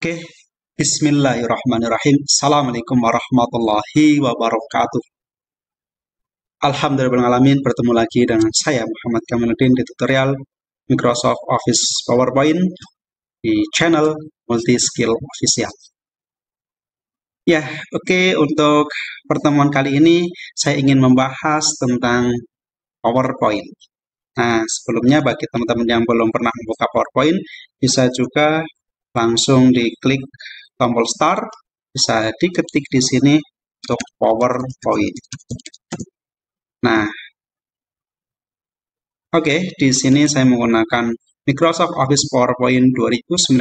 Oke, Bismillahirrahmanirrahim. Assalamualaikum warahmatullahi wabarakatuh. Alhamdulillahirrahmanirrahim. Bertemu lagi dengan saya Muhammad Kamaluddin di tutorial Microsoft Office PowerPoint di channel Multi Skill Official. Ya, oke, untuk pertemuan kali ini saya ingin membahas tentang PowerPoint. Nah, sebelumnya bagi teman-teman yang belum pernah membuka PowerPoint, bisa juga langsung diklik tombol start, bisa diketik di sini untuk PowerPoint. Nah, oke, di sini saya menggunakan Microsoft Office PowerPoint 2019.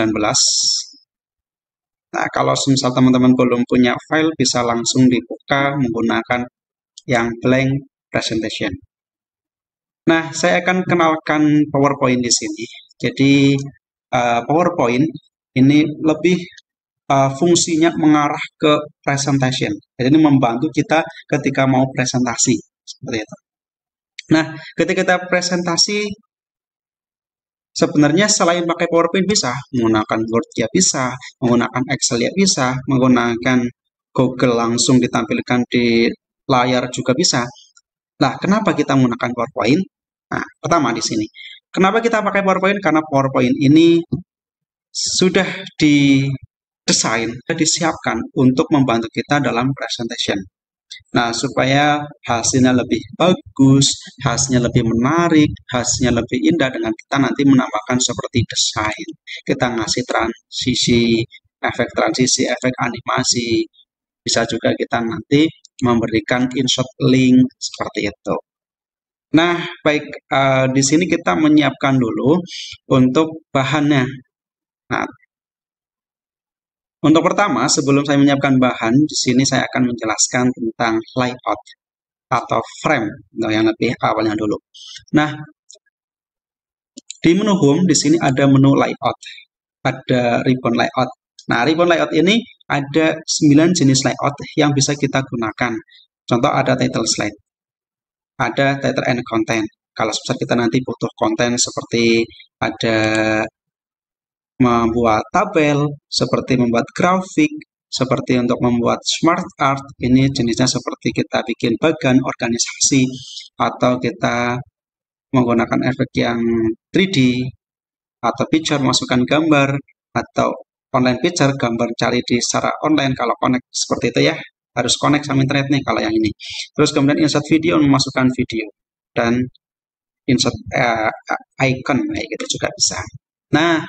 Nah, kalau misal teman-teman belum punya file, bisa langsung dibuka menggunakan yang blank presentation. Nah, saya akan kenalkan PowerPoint di sini. Jadi, PowerPoint ini lebih fungsinya mengarah ke presentation. Jadi ini membantu kita ketika mau presentasi seperti itu. Nah, ketika kita presentasi, sebenarnya selain pakai PowerPoint bisa menggunakan Word ya bisa, menggunakan Excel ya bisa, menggunakan Google langsung ditampilkan di layar juga bisa. Nah, kenapa kita menggunakan PowerPoint? Nah, pertama di sini. Kenapa kita pakai PowerPoint? Karena PowerPoint ini sudah didesain, disiapkan untuk membantu kita dalam presentation. Nah, supaya hasilnya lebih bagus, hasilnya lebih menarik, hasilnya lebih indah dengan kita nanti menambahkan seperti desain. Kita ngasih transisi, efek animasi. Bisa juga kita nanti memberikan insert link seperti itu. Nah, baik, di sini kita menyiapkan dulu untuk bahannya. Nah, untuk pertama, sebelum saya menyiapkan bahan, di sini saya akan menjelaskan tentang layout atau frame, yang lebih awalnya dulu. Nah, di menu home, di sini ada menu layout, ada ribbon layout. Nah, ribbon layout ini ada 9 jenis layout yang bisa kita gunakan. Contoh ada title slide, ada title and content. Kalau misal kita nanti butuh konten seperti ada membuat tabel, seperti membuat grafik, seperti untuk membuat smart art, ini jenisnya seperti kita bikin bagan organisasi, atau kita menggunakan efek yang 3D, atau picture masukkan gambar, atau online picture, gambar cari di secara online, kalau connect seperti itu ya, harus connect sama internet nih kalau yang ini. Terus kemudian insert video, memasukkan video, dan insert icon, kayak gitu juga bisa. Nah,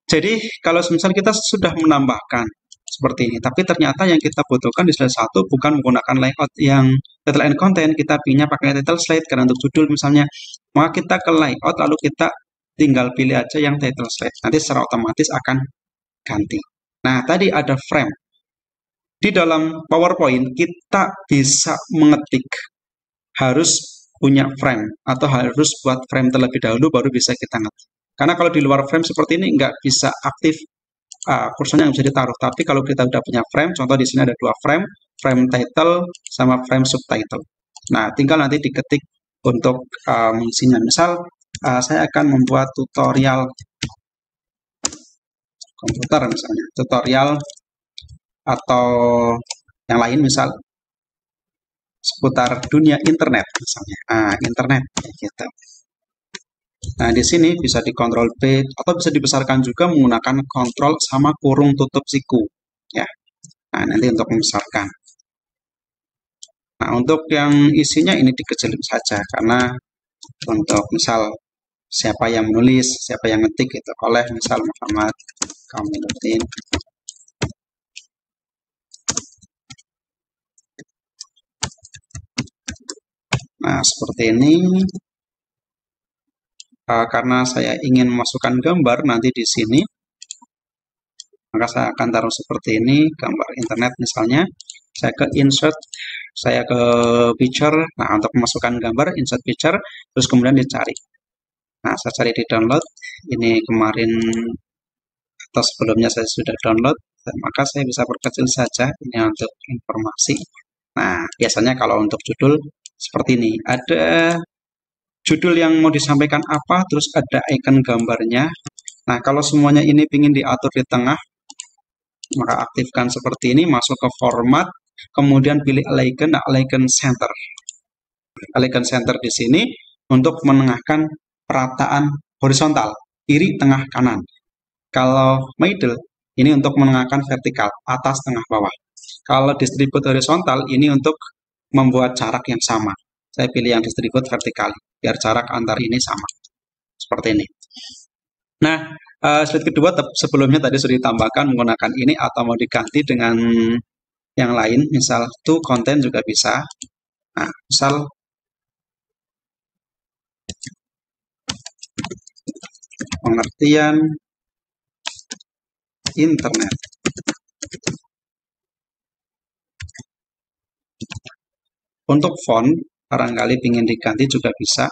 jadi kalau misalnya kita sudah menambahkan seperti ini, tapi ternyata yang kita butuhkan di slide 1 bukan menggunakan layout yang title and content, kita pilihnya pakai title slide karena untuk judul misalnya, maka kita ke layout lalu kita tinggal pilih aja yang title slide, nanti secara otomatis akan ganti. Nah, tadi ada frame. Di dalam PowerPoint kita bisa mengetik, harus punya frame atau harus buat frame terlebih dahulu baru bisa kita ngetik. Karena kalau di luar frame seperti ini nggak bisa aktif kursornya nggak bisa ditaruh. Tapi kalau kita udah punya frame, contoh di sini ada 2 frame, frame title sama frame subtitle. Nah, tinggal nanti diketik untuk mengisinya. Misal saya akan membuat tutorial komputer misalnya, tutorial atau yang lain misal seputar dunia internet misalnya. Internet gitu. Nah, di sini bisa dikontrol B atau bisa dibesarkan juga menggunakan kontrol sama kurung tutup siku. Ya. Nah, nanti untuk membesarkan. Nah, untuk yang isinya ini dikecilin saja karena untuk misal siapa yang menulis, siapa yang ngetik gitu. Oleh misal Muhammad Kamaluddin. Nah, seperti ini. Karena saya ingin memasukkan gambar nanti di sini, maka saya akan taruh seperti ini, gambar internet misalnya. Saya ke insert, saya ke picture. Nah, untuk memasukkan gambar, insert picture, terus kemudian dicari. Nah, saya cari di download. Ini kemarin atau sebelumnya saya sudah download, maka saya bisa perkecil saja. Ini untuk informasi. Nah, biasanya kalau untuk judul seperti ini, ada judul yang mau disampaikan apa, terus ada icon gambarnya, Nah, kalau semuanya ini ingin diatur di tengah, maka aktifkan seperti ini, masuk ke format, kemudian pilih align, nah, align center. Align center di sini untuk menengahkan perataan horizontal, kiri, tengah, kanan. Kalau middle, ini untuk menengahkan vertikal, atas, tengah, bawah. Kalau distribute horizontal, ini untuk membuat jarak yang sama. Saya pilih yang distribute vertikal, biar jarak antar ini sama. Seperti ini. Nah, slide kedua sebelumnya tadi sudah ditambahkan menggunakan ini atau mau diganti dengan yang lain, misal to content juga bisa. Nah, misal pengertian internet. Untuk font, barangkali ingin diganti juga bisa.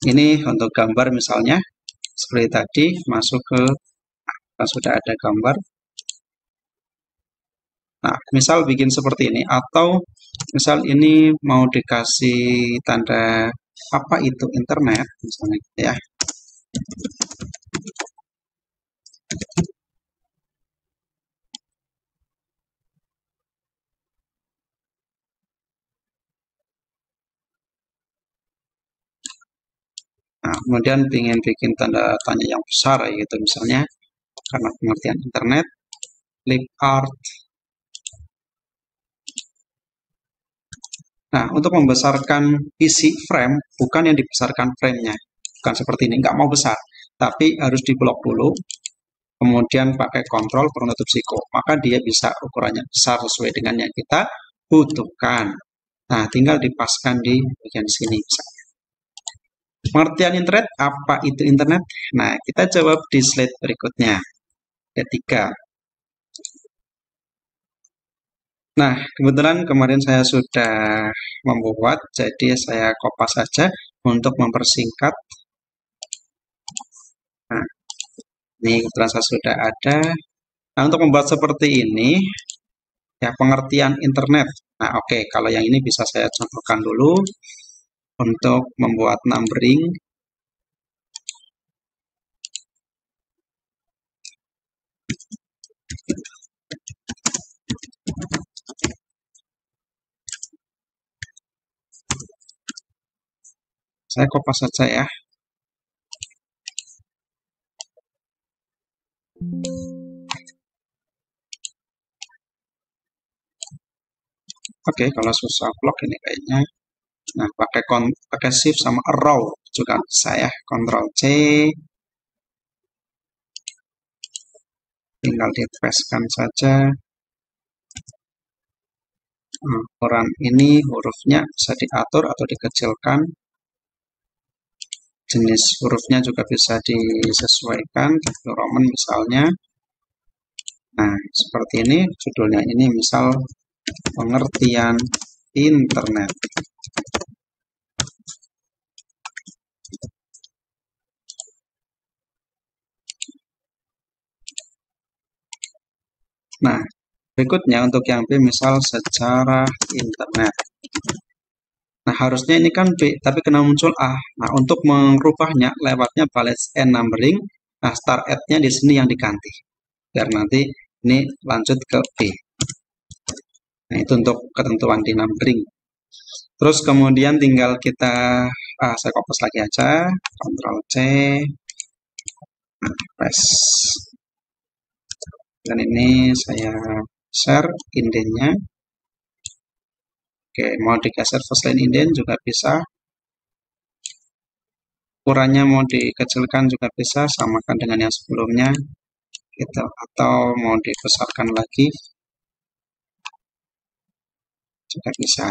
Ini untuk gambar misalnya, seperti tadi, masuk ke, sudah ada gambar. Nah, misal bikin seperti ini, atau misal ini mau dikasih tanda apa itu internet, misalnya ya. Nah, kemudian ingin bikin tanda tanya yang besar gitu misalnya, karena pengertian internet, klik art. Nah, untuk membesarkan isi frame, bukan yang dibesarkan framenya. Bukan seperti ini, nggak mau besar. Tapi harus diblok dulu, kemudian pakai kontrol penutup siku. Maka dia bisa ukurannya besar sesuai dengan yang kita butuhkan. Nah, tinggal dipaskan di bagian sini. Pengertian internet, apa itu internet? Nah, kita jawab di slide berikutnya. Ketiga. Nah, kebetulan kemarin saya sudah membuat, jadi saya kopas saja untuk mempersingkat. Nah, ini kebetulan saya sudah ada. Nah, untuk membuat seperti ini, ya pengertian internet. Nah, oke, kalau yang ini bisa saya contohkan dulu untuk membuat numbering. Saya kopas saja ya. Oke, kalau susah blok ini kayaknya. Nah, pakai shift sama arrow juga bisa ya. Ctrl C. Tinggal dipaskan saja. Nah, ukuran ini hurufnya bisa diatur atau dikecilkan. Jenis hurufnya juga bisa disesuaikan. Roman misalnya. Nah, seperti ini. Judulnya ini misal pengertian internet. Nah, berikutnya untuk yang B misal sejarah internet. Nah, harusnya ini kan B, tapi kena muncul A. Nah, untuk merubahnya lewatnya balas N numbering. Nah, start at-nya di sini yang diganti. Biar nanti ini lanjut ke B. Nah, itu untuk ketentuan di numbering. Terus kemudian tinggal kita, saya kopos lagi aja, Ctrl C, paste. Dan ini saya share indennya. Oke, mau digeser first line indent juga bisa. Ukurannya mau dikecilkan juga bisa, samakan dengan yang sebelumnya. Gitu. Atau mau dibesarkan lagi juga bisa.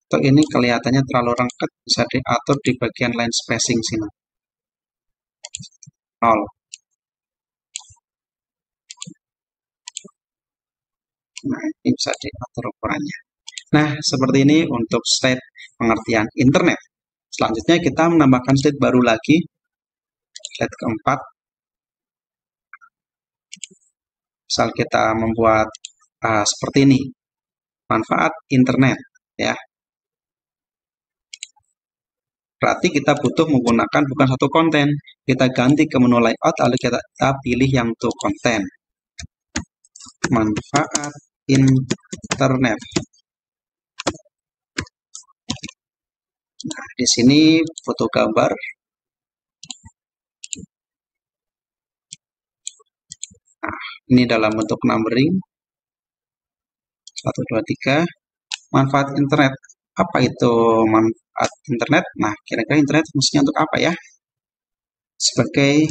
Atau ini kelihatannya terlalu rengket, bisa diatur di bagian line spacing sini. 0. Nah, ini bisa diatur ukurannya. Nah, seperti ini untuk slide pengertian internet. Selanjutnya kita menambahkan slide baru lagi, slide keempat. Misal kita membuat seperti ini, manfaat internet, ya. Berarti kita butuh menggunakan bukan satu konten. Kita ganti ke menu layout, lalu kita pilih yang to konten. Manfaat internet. Nah, di sini foto gambar. Nah, ini dalam bentuk numbering. 1, 2, 3. Manfaat internet. Apa itu manfaat internet? Nah, kira-kira internet fungsinya untuk apa ya? Sebagai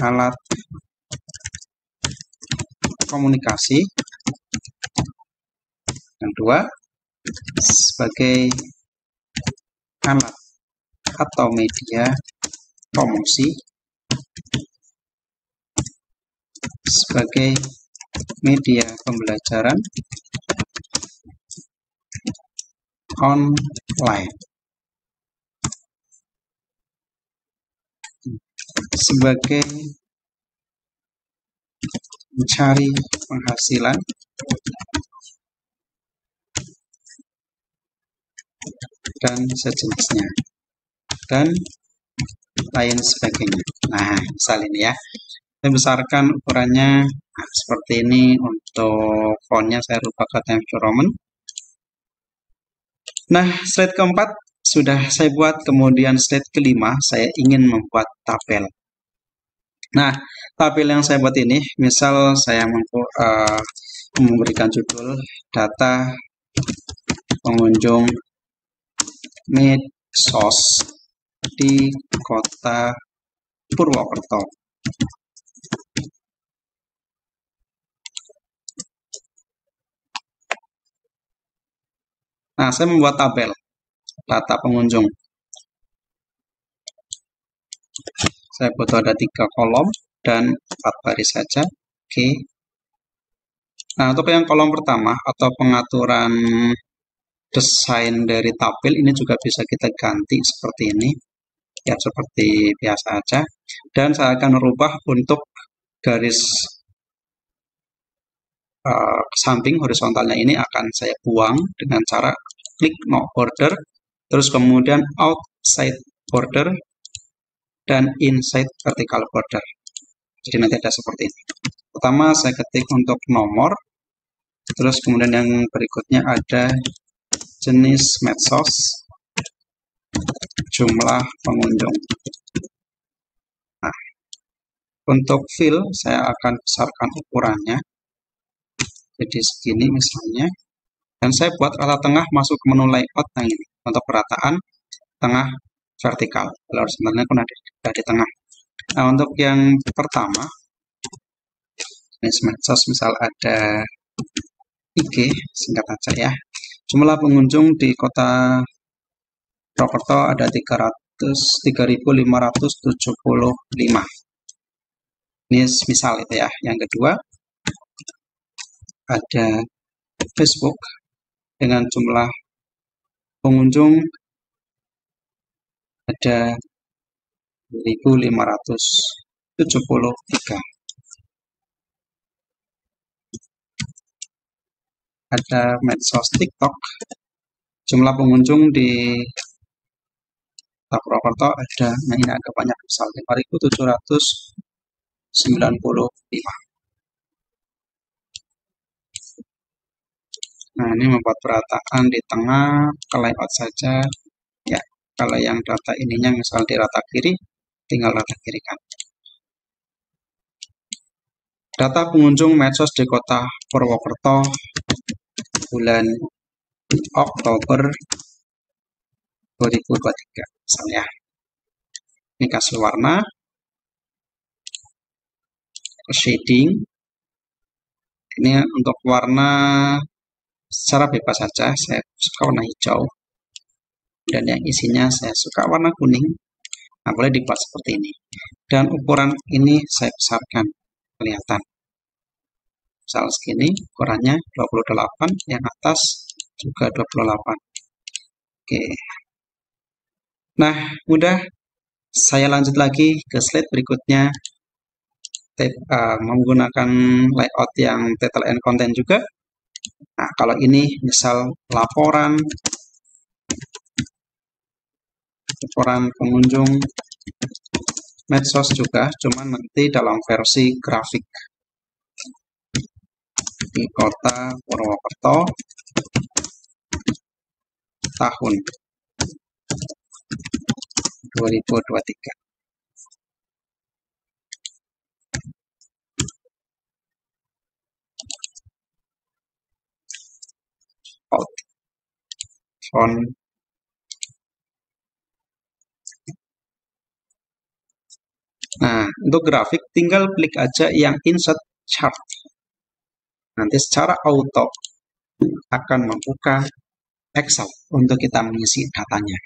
alat komunikasi. Yang kedua, sebagai alat atau media promosi. Sebagai media pembelajaran online. Sebagai mencari penghasilan dan sejenisnya dan lain sebagainya. Nah, misal ini ya, saya besarkan ukurannya seperti ini. Untuk fontnya saya rubah ke Times New Roman. Nah, slide keempat sudah saya buat, kemudian slide kelima saya ingin membuat tabel. Nah, tabel yang saya buat ini, misal saya memberikan judul data pengunjung medsos di Kota Purwokerto. Nah, saya membuat tabel data pengunjung. Saya butuh ada 3 kolom dan 4 baris saja. Oke. Nah, untuk yang kolom pertama atau pengaturan desain dari tabel ini juga bisa kita ganti seperti ini. Ya, seperti biasa aja. Dan saya akan merubah untuk garis samping horizontalnya ini akan saya buang dengan cara klik no border, terus kemudian outside border dan inside vertical border. Jadi nanti ada seperti ini. Pertama saya ketik untuk nomor, terus kemudian yang berikutnya ada jenis medsos, jumlah pengunjung. Nah, untuk fill saya akan besarkan ukurannya jadi segini misalnya, dan saya buat rata tengah masuk ke menu layout. Nah, ini untuk perataan tengah vertikal. Kalau sebenarnya kan ada di tengah. Nah, untuk yang pertama jenis medsos, misal ada IG, singkat aja ya. Jumlah pengunjung di Kota Purwokerto ada 3.575. Ini misal itu ya. Yang kedua ada Facebook dengan jumlah pengunjung ada 1.573. Ada medsos TikTok, jumlah pengunjung di Purwokerto ada, nah ini agak banyak, misal 5.795. Nah, ini membuat perataan di tengah ke layout saja ya. Kalau yang data ininya misal di rata kiri, tinggal rata kiri kan. Data pengunjung medsos di Kota Purwokerto bulan Oktober 2023 misalnya. Ini kasih warna, shading. Ini untuk warna secara bebas saja, saya suka warna hijau. Dan yang isinya saya suka warna kuning. Nah, boleh dibuat seperti ini. Dan ukuran ini saya besarkan, kelihatan. Misal segini, ukurannya 28, yang atas juga 28. Oke. Nah, udah. Saya lanjut lagi ke slide berikutnya. Menggunakan layout yang title and content juga. Nah, kalau ini misal laporan laporan pengunjung medsos juga, cuman nanti dalam versi grafik. Di Kota Purwokerto tahun 2023. Font. Nah, untuk grafik tinggal klik aja yang insert chart. Nanti secara auto akan membuka Excel untuk kita mengisi datanya.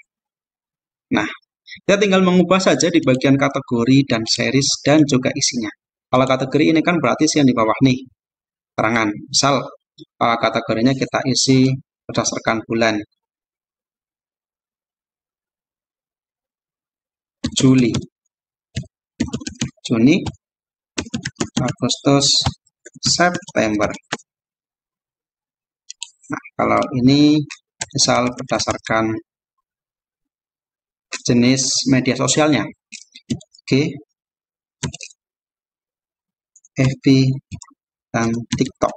Nah, kita tinggal mengubah saja di bagian kategori dan series dan juga isinya. Kalau kategori ini kan berarti yang di bawah nih, keterangan. Misal kategorinya kita isi berdasarkan bulan. Juli, Juni, Agustus, September. Nah, kalau ini misal berdasarkan jenis media sosialnya. Oke. FB dan TikTok.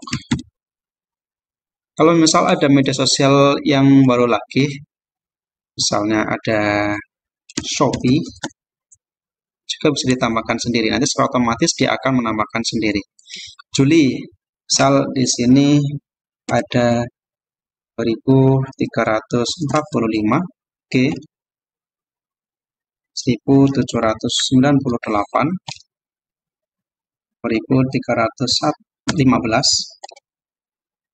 Kalau misal ada media sosial yang baru lagi, misalnya ada Shopee, juga bisa ditambahkan sendiri. Nanti secara otomatis dia akan menambahkan sendiri. Juli, misal di sini ada 2345, oke, 1798, 2315,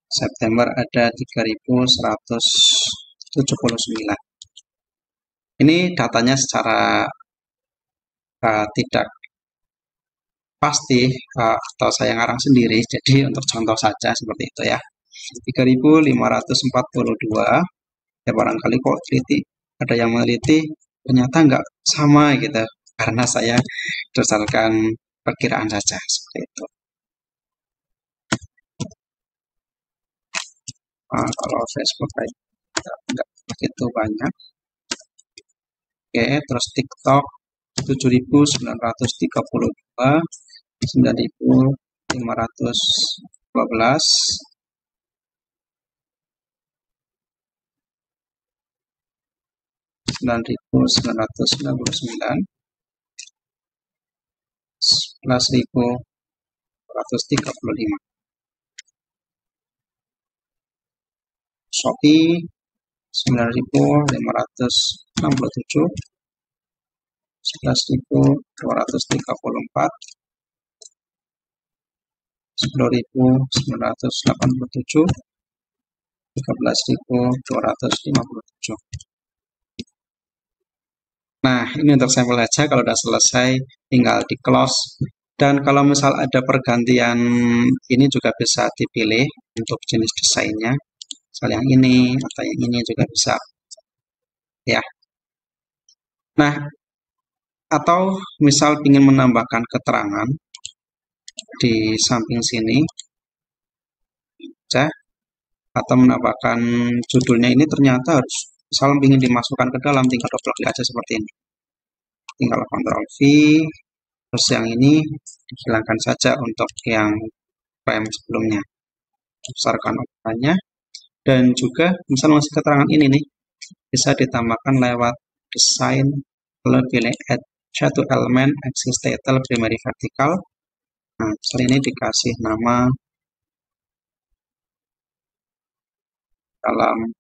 September ada 3179. Ini datanya secara tidak pasti atau saya ngarang sendiri, jadi untuk contoh saja seperti itu ya. 3542, ya barangkali kok teliti, ada yang meneliti ternyata nggak sama gitu, karena saya berdasarkan perkiraan saja seperti itu. Kalau Facebook nggak begitu banyak. Oke, terus TikTok 7.932, 9.512, 9.999, 11.235. Shopee 9.567, 11.234, 10.987, 13.257. Nah, ini untuk sampel aja. Kalau udah selesai, tinggal di close. Dan kalau misal ada pergantian, ini juga bisa dipilih untuk jenis desainnya. Misal yang ini atau yang ini juga bisa. Ya. Nah, atau misal ingin menambahkan keterangan di samping sini, atau menambahkan judulnya ini ternyata harus misal ingin dimasukkan ke dalam, tinggal double klik aja seperti ini. Tinggal Ctrl V, terus yang ini dihilangkan saja untuk yang frame sebelumnya. Besarkan ukurannya. Dan juga misal masih keterangan ini nih, bisa ditambahkan lewat desain, lalu pilih add satu elemen axis title primary vertical. Nah, misal ini dikasih nama dalam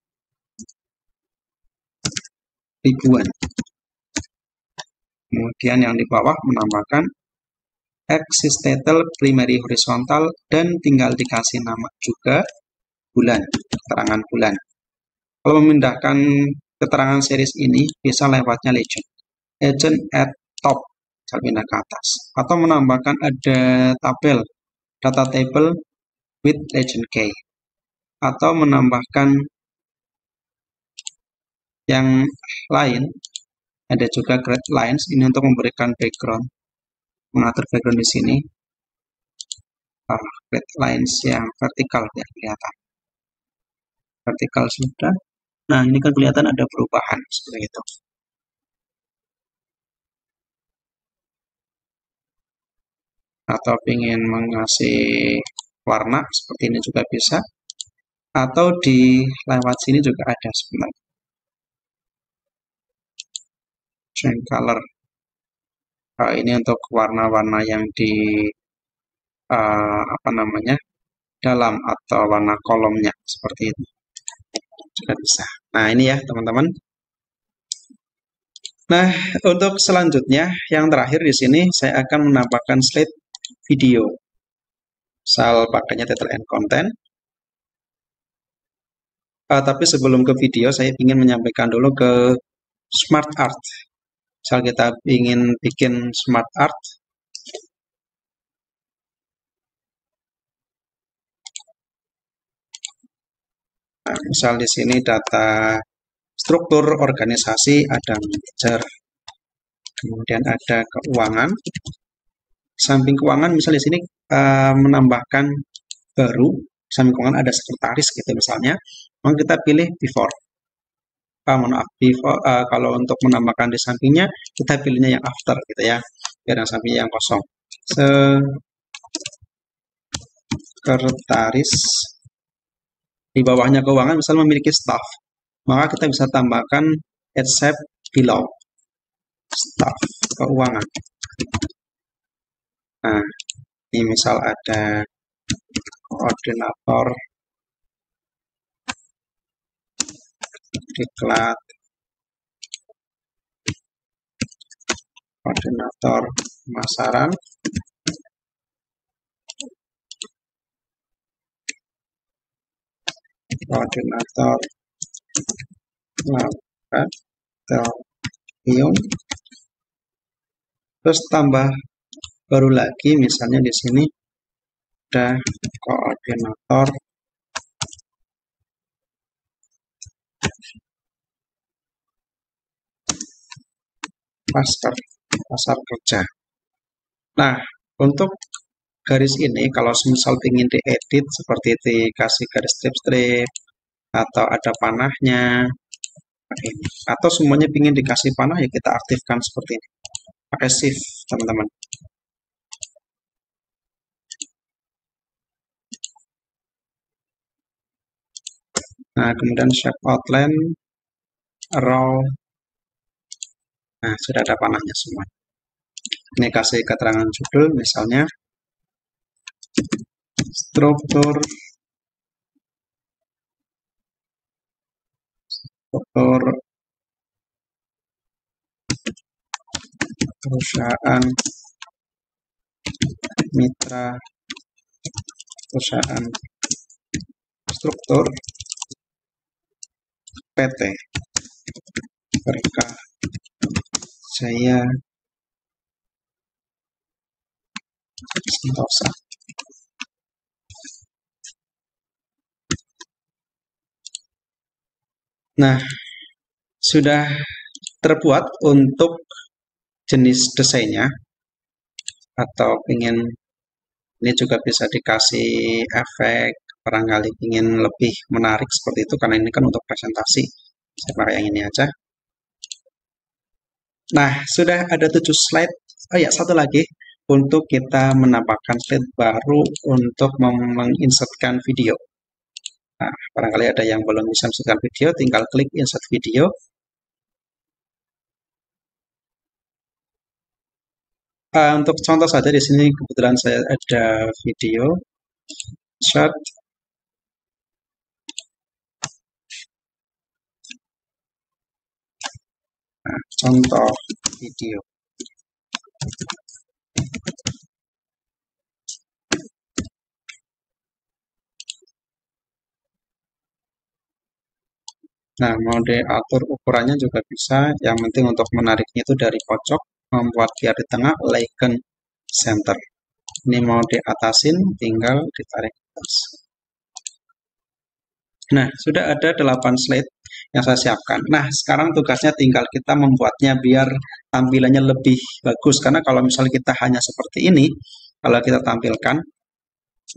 ribuan. Kemudian yang di bawah menambahkan axis title primary horizontal dan tinggal dikasih nama juga bulan, keterangan bulan. Kalau memindahkan keterangan series ini bisa lewatnya legend at top, saya pindah ke atas, atau menambahkan ada tabel data table with legend key, atau menambahkan yang lain. Ada juga grid lines ini untuk memberikan background, mengatur background di sini. Grid lines yang vertikal biar kelihatan. Vertikal sudah. Nah, ini kan kelihatan ada perubahan seperti itu. atau ingin mengasih warna seperti ini juga bisa, atau di lewat sini juga ada sebenarnya change color. Ini untuk warna-warna yang di apa namanya dalam atau warna kolomnya seperti itu juga bisa. Nah ini ya teman-teman. Nah untuk selanjutnya yang terakhir di sini saya akan menambahkan slide video. Misal pakainya title and content. Tapi sebelum ke video saya ingin menyampaikan dulu ke smart art. Misal kita ingin bikin smart art, nah, misal di sini data struktur organisasi ada manajer, kemudian ada keuangan. Samping keuangan, misal di sini menambahkan baru, samping keuangan ada sekretaris gitu misalnya, maka kita pilih before. Before, kalau untuk menambahkan di sampingnya, kita pilihnya yang after gitu ya, biar yang sampingnya yang kosong. Sekretaris, di bawahnya keuangan misal memiliki staff, maka kita bisa tambahkan except below staff keuangan. Nah ini misal ada koordinator diklat, koordinator pemasaran, koordinator laboratorium, terus tambah baru lagi misalnya di sini ada koordinator pasar kerja. Nah untuk garis ini kalau misal ingin diedit seperti dikasih garis strip-strip atau ada panahnya, atau semuanya ingin dikasih panah ya kita aktifkan seperti ini pakai shift teman-teman. Nah kemudian shape outline, raw, nah sudah ada panahnya semua. Ini kasih keterangan judul misalnya struktur perusahaan mitra perusahaan struktur PT Berkah Jaya Sentosa. Nah sudah terbuat untuk jenis desainnya, atau ingin ini juga bisa dikasih efek barangkali ingin lebih menarik seperti itu, karena ini kan untuk presentasi saya pakai yang ini aja. Nah sudah ada 7 slide. Oh ya satu lagi untuk kita menambahkan slide baru untuk menginsertkan video. Nah barangkali ada yang belum bisa menginsertkan video, tinggal klik insert video. Untuk contoh saja di sini kebetulan saya ada video shot. Nah, contoh video. Nah, mau diatur ukurannya juga bisa. Yang penting untuk menariknya itu dari pojok, membuat biar di tengah, icon center. Ini mau diatasin, tinggal ditarik ke atas. Nah, sudah ada 8 slide yang saya siapkan. Nah, sekarang tugasnya tinggal kita membuatnya biar tampilannya lebih bagus. Karena kalau misalnya kita hanya seperti ini, kalau kita tampilkan,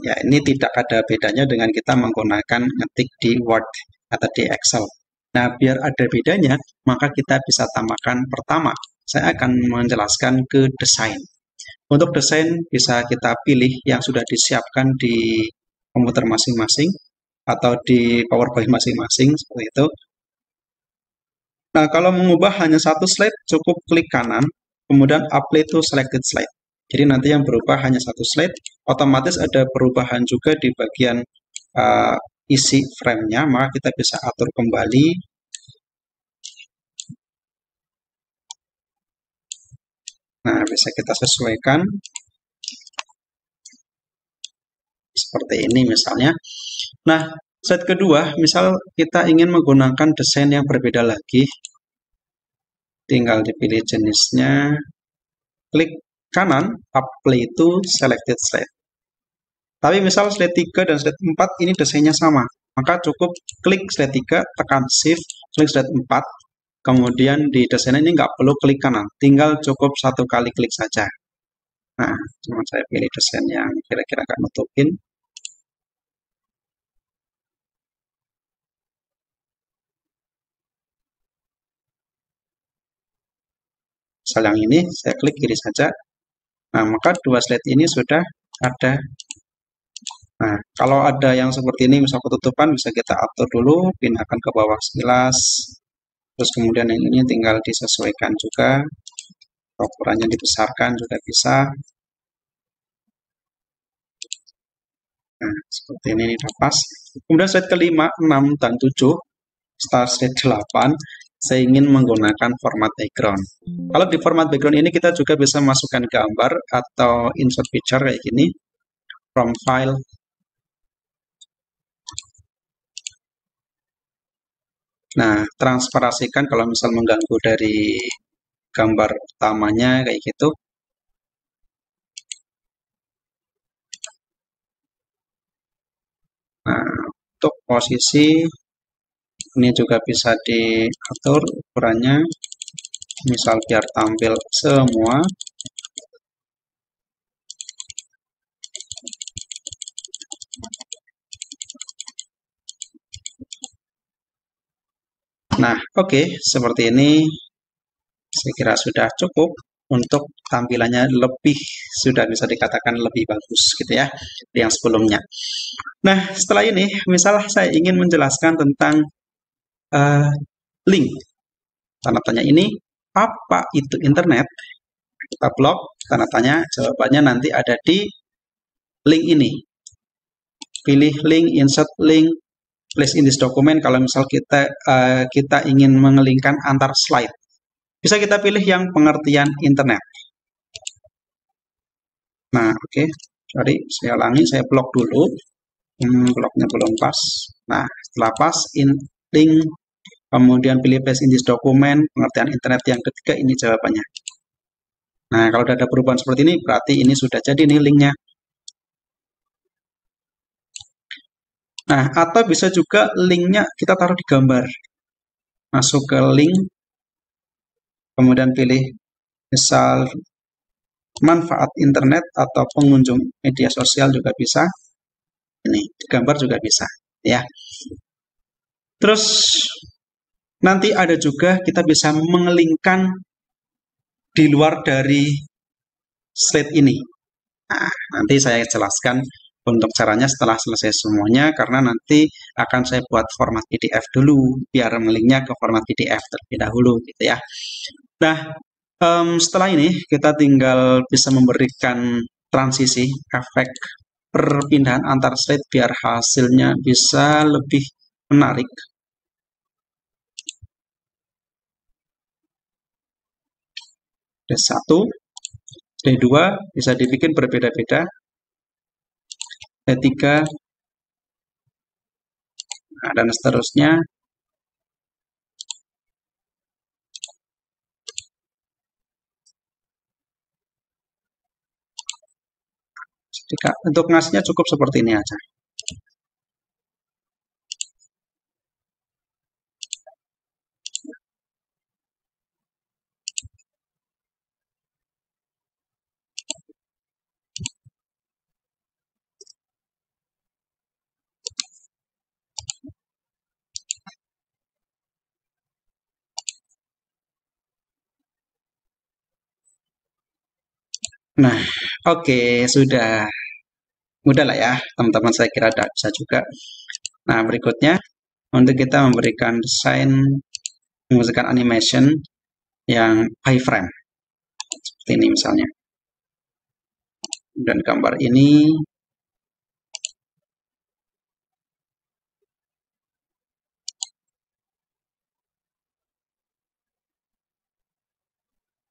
ya ini tidak ada bedanya dengan kita menggunakan ngetik di Word atau di Excel. Nah, biar ada bedanya, maka kita bisa tambahkan pertama. Saya akan menjelaskan ke desain. Untuk desain bisa kita pilih yang sudah disiapkan di komputer masing-masing atau di PowerPoint masing-masing seperti itu. Nah, kalau mengubah hanya satu slide, cukup klik kanan, kemudian apply to selected slide. Jadi nanti yang berubah hanya satu slide, otomatis ada perubahan juga di bagian uh, isi frame-nya, maka kita bisa atur kembali. Nah, bisa kita sesuaikan seperti ini misalnya. Nah, slide kedua, misal kita ingin menggunakan desain yang berbeda lagi, tinggal dipilih jenisnya, klik kanan, apply to selected slide. Tapi misal slide 3 dan slide 4 ini desainnya sama, maka cukup klik slide 3, tekan shift, klik slide 4, kemudian di desain ini nggak perlu klik kanan, tinggal cukup satu kali klik saja. Nah, cuma saya pilih desain yang kira-kira agak nutupin. Misal yang ini, saya klik kiri saja. Nah, maka dua slide ini sudah ada. Nah, kalau ada yang seperti ini, misal ketutupan, bisa kita atur dulu, pindahkan ke bawah sekilas. Terus kemudian yang ini tinggal disesuaikan juga, ukurannya dibesarkan juga bisa. Nah, seperti ini udah pas. Kemudian slide kelima, 6, dan 7, setelah slide 8, saya ingin menggunakan format background. Kalau di format background ini kita juga bisa masukkan gambar atau insert picture kayak gini, from file. Nah, transparasikan kalau misal mengganggu dari gambar utamanya kayak gitu. Nah, untuk posisi ini juga bisa diatur ukurannya, misal biar tampil semua. Nah, oke, seperti ini saya kira sudah cukup untuk tampilannya lebih, sudah bisa dikatakan lebih bagus gitu ya dari yang sebelumnya. Nah, setelah ini, misalnya saya ingin menjelaskan tentang uh, link. Tanda tanya ini, apa itu internet? Kita blok, tanda tanya, jawabannya nanti ada di link ini. Pilih link, insert link, place in this document kalau misal kita ingin mengelingkan antar slide. Bisa kita pilih yang pengertian internet. Nah, oke. Sorry, saya ulangi, saya blok dulu. Bloknya belum pas. Nah, setelah pas, in link, kemudian pilih place in this document, pengertian internet yang ketiga, ini jawabannya. Nah, kalau sudah ada perubahan seperti ini, berarti ini sudah jadi nih linknya. Nah, atau bisa juga linknya kita taruh di gambar. Masuk ke link, kemudian pilih misal manfaat internet atau pengunjung media sosial juga bisa. Ini di gambar juga bisa, ya. Terus nanti ada juga kita bisa mengelingkan di luar dari slide ini. Nah, nanti saya jelaskan untuk caranya setelah selesai semuanya, karena nanti akan saya buat format PDF dulu, biar melinknya ke format PDF terlebih dahulu, gitu ya. Nah, setelah ini kita tinggal bisa memberikan transisi, efek perpindahan antar slide biar hasilnya bisa lebih menarik. D1, D2 bisa dibikin berbeda-beda. D3, nah, dan seterusnya. Jika untuk ngasihnya cukup seperti ini aja. Nah, oke, sudah mudah lah ya, teman-teman. Saya kira ada bisa juga. Nah, berikutnya untuk kita memberikan desain, memberikan animation yang iframe seperti ini misalnya. Dan gambar ini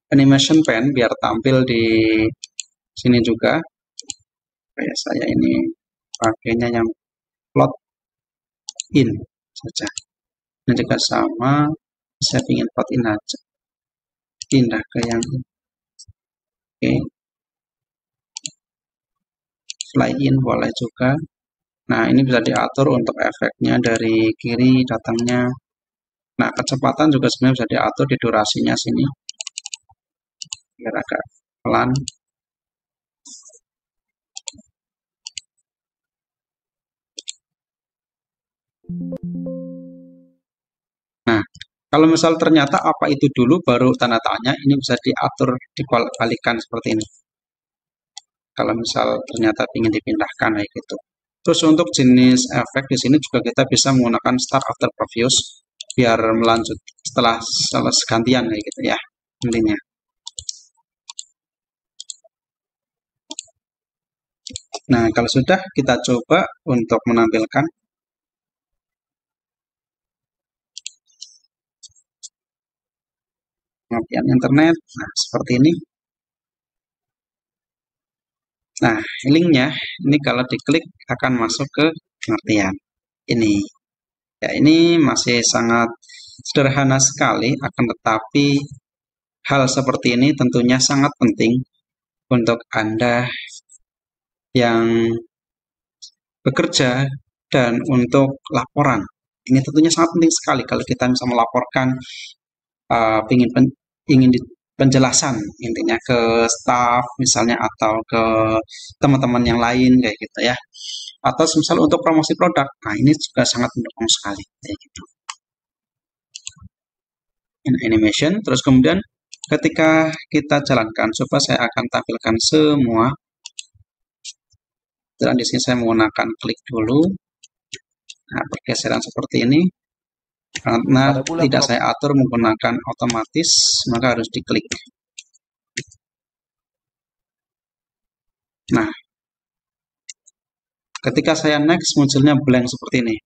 animation pen biar tampil di sini juga. Kayak saya ini pakainya yang plot in saja. Ini juga sama, saya ingin plot in aja. Pindah ke yang ini. Oke. Fly in boleh juga. Nah, ini bisa diatur untuk efeknya dari kiri datangnya. Nah, kecepatan juga sebenarnya bisa diatur di durasinya sini. Biar agak pelan. Nah, kalau misal ternyata apa itu dulu baru tanda tanya, ini bisa diatur, dibalikan seperti ini. Kalau misal ternyata ingin dipindahkan kayak gitu. Terus untuk jenis efek di sini juga kita bisa menggunakan start after previous biar melanjut setelah gantian kayak gitu ya intinya. Nah, kalau sudah kita coba untuk menampilkan pengertian internet. Nah, seperti ini. Nah, linknya ini kalau diklik akan masuk ke pengertian ini. Ya, ini masih sangat sederhana sekali, akan tetapi hal seperti ini tentunya sangat penting untuk Anda yang bekerja dan untuk laporan. Ini tentunya sangat penting sekali kalau kita bisa melaporkan ingin penjelasan intinya ke staff misalnya atau ke teman-teman yang lain kayak gitu ya. Atau misal untuk promosi produk. Nah, ini juga sangat mendukung sekali kayak gitu. In animation, terus kemudian ketika kita jalankan, coba saya akan tampilkan semua. Dan di sini saya menggunakan klik dulu. Nah, pergeseran seperti ini. Karena tidak saya atur menggunakan otomatis, maka harus diklik. Nah, ketika saya next munculnya blank seperti ini.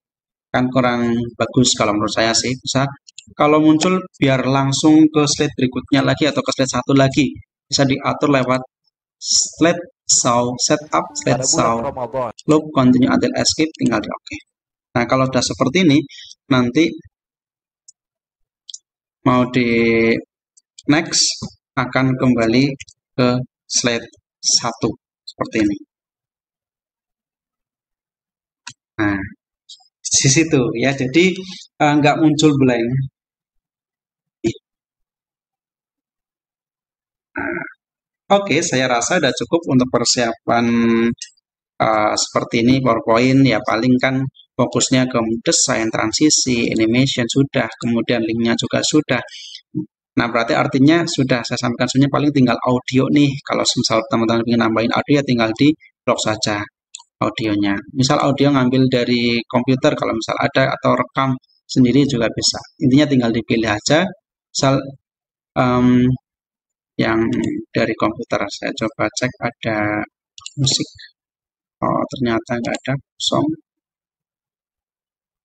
Kan kurang bagus kalau menurut saya sih. Bisa kalau muncul biar langsung ke slide berikutnya lagi atau ke slide satu lagi. Bisa diatur lewat slide show setup, slide show loop, continue until escape, tinggal di oke. Nah, kalau sudah seperti ini, nanti mau di next akan kembali ke slide 1 seperti ini. Nah, di situ ya, jadi nggak muncul blank. Nah, oke, saya rasa sudah cukup untuk persiapan seperti ini PowerPoint. Ya paling kan fokusnya ke desain, transisi, animation sudah, kemudian linknya juga sudah. Nah, berarti artinya sudah saya sampaikan sebenarnya paling tinggal audio nih. Kalau misal teman-teman ingin nambahin audio ya tinggal di blok saja audionya. Misal audio ngambil dari komputer kalau misal ada atau rekam sendiri juga bisa. Intinya tinggal dipilih aja. Misal yang dari komputer saya coba cek ada musik. Oh, ternyata nggak ada song.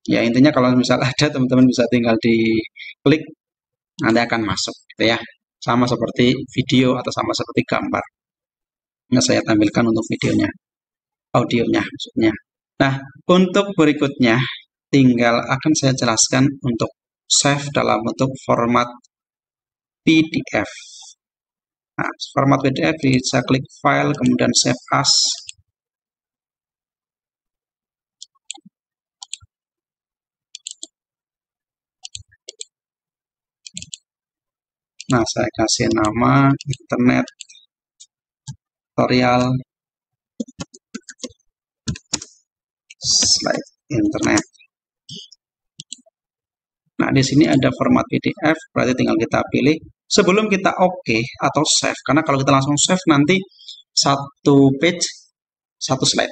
Ya, intinya kalau misal ada teman-teman bisa tinggal diklik nanti akan masuk gitu ya. Sama seperti video atau sama seperti gambar. Nah, saya tampilkan untuk videonya, audionya maksudnya. Nah, untuk berikutnya tinggal akan saya jelaskan untuk save dalam bentuk format PDF. Nah, format PDF bisa klik file kemudian save as. Nah, saya kasih nama internet tutorial slide internet. Nah, di sini ada format PDF, berarti tinggal kita pilih. Sebelum kita oke atau save, karena kalau kita langsung save nanti satu page, satu slide.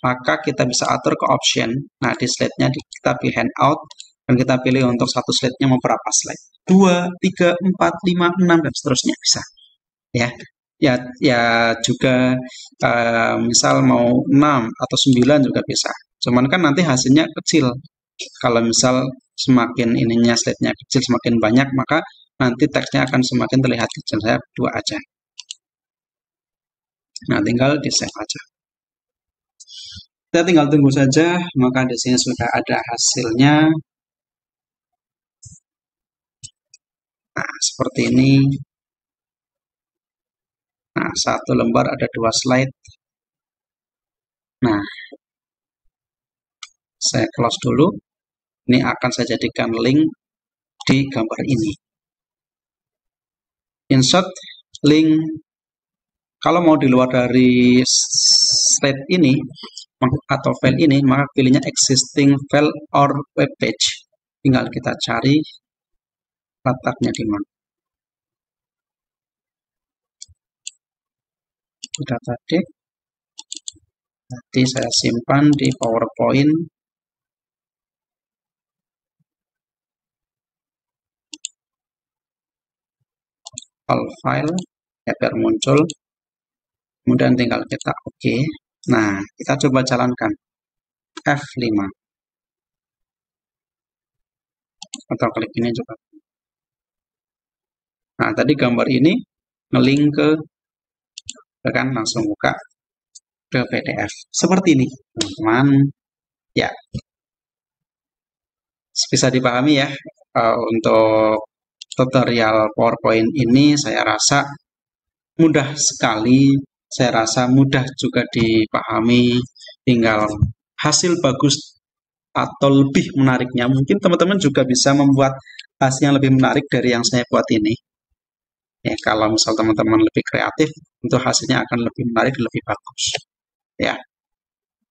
Maka kita bisa atur ke option. Nah, di slide-nya kita pilih handout, dan kita pilih untuk satu slide-nya mau berapa slide. 2, 3, 4, 5, 6, dan seterusnya bisa. Ya juga misal mau 6 atau 9 juga bisa. Cuman kan nanti hasilnya kecil. Kalau misal semakin ininya slide-nya kecil, semakin banyak, maka nanti teksnya akan semakin terlihat kecil. Saya 2 aja. Nah, tinggal di save aja. Kita tinggal tunggu saja, maka di sini sudah ada hasilnya. Nah, seperti ini. Nah, satu lembar ada 2 slide. Nah, saya close dulu. Ini akan saya jadikan link di gambar ini. Insert link. Kalau mau di luar dari slide ini atau file ini, maka pilihnya existing file or web page. Tinggal kita cari letaknya di mana. Sudah tadi saya simpan di PowerPoint. File ya, biar muncul. Kemudian tinggal kita oke. Nah, kita coba jalankan. F5. Atau klik ini juga. Nah, tadi gambar ini ngelink ke kan langsung buka ke PDF. Seperti ini, teman-teman. Ya. Bisa dipahami ya. Untuk tutorial PowerPoint ini saya rasa mudah sekali. Saya rasa mudah juga dipahami. Tinggal hasil bagus atau lebih menariknya. Mungkin teman-teman juga bisa membuat hasil yang lebih menarik dari yang saya buat ini. Ya, kalau misal teman-teman lebih kreatif, itu hasilnya akan lebih menarik, lebih bagus. Ya.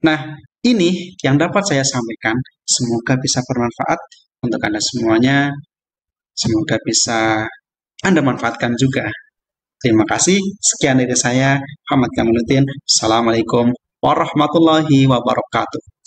Nah, ini yang dapat saya sampaikan. Semoga bisa bermanfaat untuk Anda semuanya. Semoga bisa Anda manfaatkan juga. Terima kasih. Sekian dari saya, Muhammad Kamaluddin. Assalamualaikum warahmatullahi wabarakatuh.